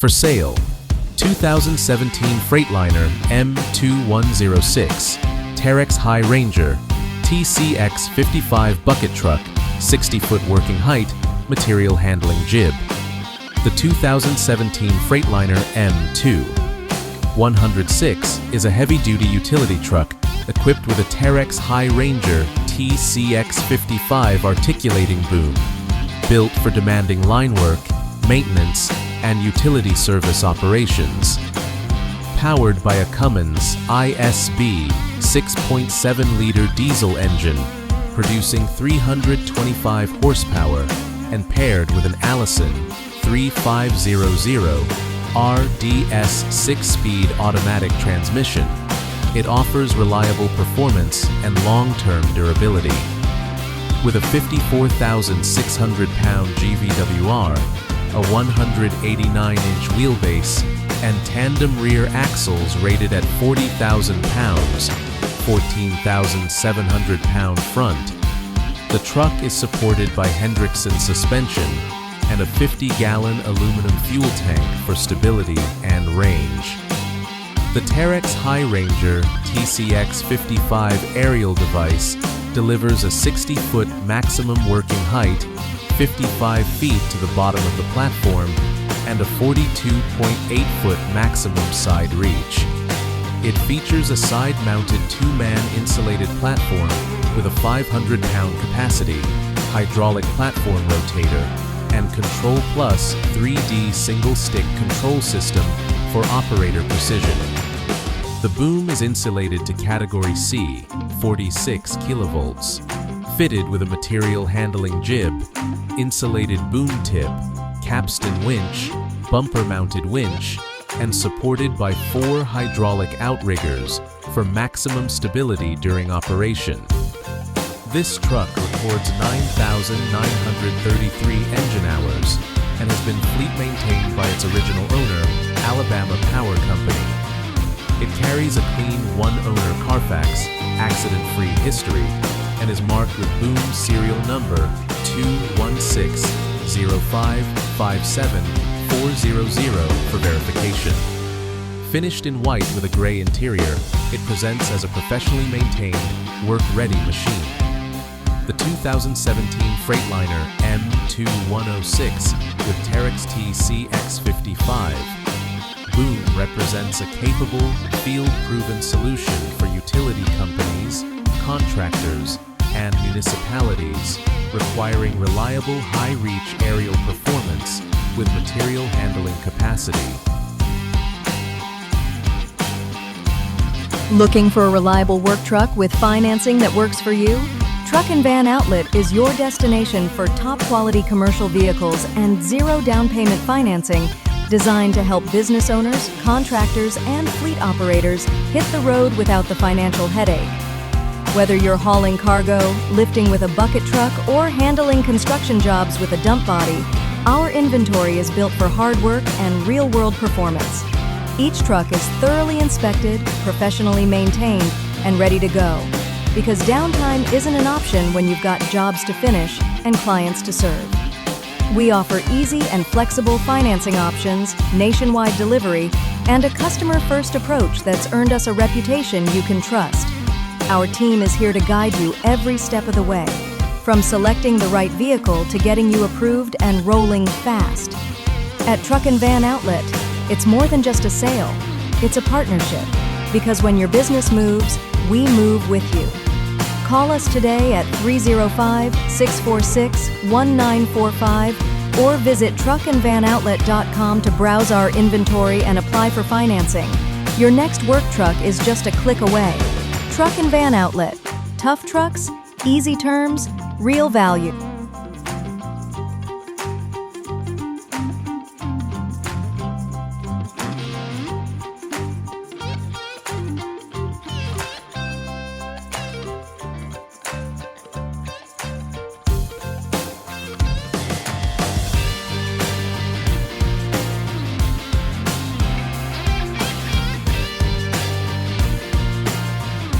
For sale, 2017 Freightliner M2 Terex Hi-Ranger TCX-55 bucket truck, 60-foot working height, material handling jib. The 2017 Freightliner M2 106 is a heavy-duty utility truck equipped with a Terex Hi-Ranger TCX-55 articulating boom, built for demanding line work, maintenance, and utility service operations. Powered by a Cummins ISB 6.7-liter diesel engine, producing 325 horsepower, and paired with an Allison 3500 RDS 6-speed automatic transmission, it offers reliable performance and long-term durability. With a 54,600-pound GVWR, a 189-inch wheelbase, and tandem rear axles rated at 40,000 pounds, 14,700-pound front, the truck is supported by Hendrickson suspension and a 50-gallon aluminum fuel tank for stability and range. The Terex Hi-Ranger TCX-55 aerial device delivers a 60-foot maximum working height, 55 feet to the bottom of the platform, and a 42.8-foot maximum side reach. It features a side-mounted 2-man insulated platform with a 500-pound capacity, hydraulic platform rotator, and Control Plus 3D single-stick control system for operator precision. The boom is insulated to Category C, 46 kilovolts, fitted with a material handling jib, insulated boom tip, capstan winch, bumper-mounted winch, and supported by 4 hydraulic outriggers for maximum stability during operation. This truck records 9,933 engine hours and has been fleet maintained by its original owner, Alabama Power Company. It carries a clean one-owner Carfax, accident-free history, and is marked with boom serial number 216-0557-400 for verification. Finished in white with a gray interior, it presents as a professionally maintained, work-ready machine. The 2017 Freightliner M2 106 with Terex TCX-55 boom represents a capable, field-proven solution for utility companies, contractors, and municipalities requiring reliable high-reach aerial performance with material handling capacity. Looking for a reliable work truck with financing that works for you? Truck and Van Outlet is your destination for top-quality commercial vehicles and zero down payment financing designed to help business owners, contractors, and fleet operators hit the road without the financial headache. Whether you're hauling cargo, lifting with a bucket truck, or handling construction jobs with a dump body, our inventory is built for hard work and real-world performance. Each truck is thoroughly inspected, professionally maintained, and ready to go. Because downtime isn't an option when you've got jobs to finish and clients to serve. We offer easy and flexible financing options, nationwide delivery, and a customer-first approach that's earned us a reputation you can trust. Our team is here to guide you every step of the way, from selecting the right vehicle to getting you approved and rolling fast. At Truck and Van Outlet, it's more than just a sale, it's a partnership, because when your business moves, we move with you. Call us today at 305-646-1945 or visit truckandvanoutlet.com to browse our inventory and apply for financing. Your next work truck is just a click away. Truck and Van Outlet. Tough trucks, easy terms, real value.